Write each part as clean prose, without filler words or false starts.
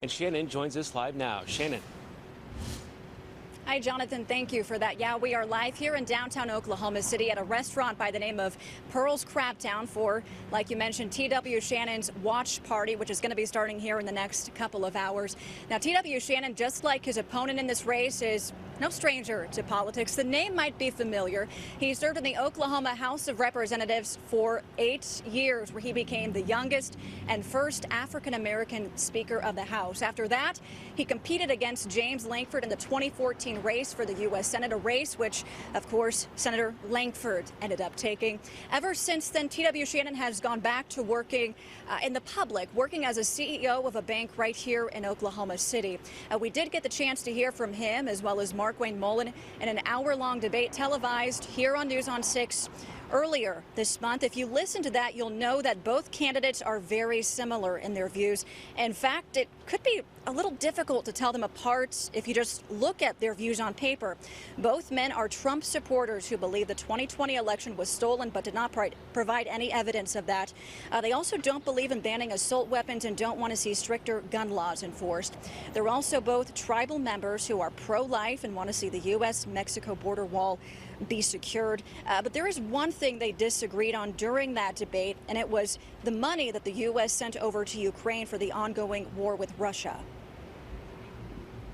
And Shannon joins us live now. Shannon. Hi, Jonathan. Thank you for that. Yeah, we are live here in downtown Oklahoma City at a restaurant by the name of Pearl's Craptown for, like you mentioned, T.W. Shannon's watch party, which is going to be starting here in the next couple of hours. Now, T.W. Shannon, just like his opponent in this race, is no stranger to politics. The name might be familiar. He served in the Oklahoma House of Representatives for 8 years, where he became the youngest and first African-American Speaker of the House. After that, he competed against James Lankford in the 2014 race for the U.S. Senate, a race which, of course, Senator Lankford ended up taking. Ever since then, T.W. Shannon has gone back to working in the public, working as a CEO of a bank right here in Oklahoma City. We did get the chance to hear from him, as well as Markwayne Mullin, in an hour-long debate televised here on News on 6 earlier this month. If you listen to that, you'll know that both candidates are very similar in their views. In fact, it could be a little difficult to tell them apart if you just look at their views on paper. Both men are Trump supporters who believe the 2020 election was stolen but did not provide any evidence of that. They also don't believe in banning assault weapons and don't want to see stricter gun laws enforced. They're also both tribal members who are pro-life and want to see the U.S.-Mexico border wall be secured. But there is one thing they disagreed on during that debate, and it was the money that the U.S. sent over to Ukraine for the ongoing war with Russia.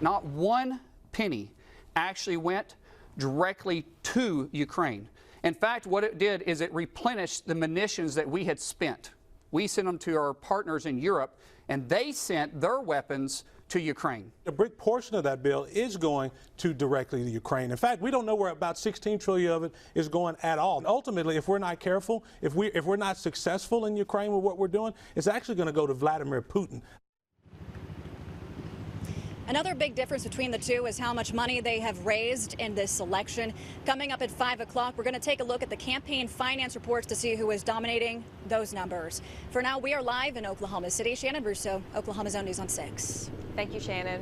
Not one penny actually went directly to Ukraine. In fact, what it did is it replenished the munitions that we had spent. We sent them to our partners in Europe, and they sent their weapons to Ukraine. A big portion of that bill is going to directly to Ukraine. In fact, we don't know where about 16 trillion of it is going at all. Ultimately, if we're not careful, if we're not successful in Ukraine with what we're doing, it's actually going to go to Vladimir Putin. Another big difference between the two is how much money they have raised in this election. Coming up at 5 o'clock, we're going to take a look at the campaign finance reports to see who is dominating those numbers. For now, we are live in Oklahoma City. Shannon Russo, Oklahoma's Own News on 6. Thank you, Shannon.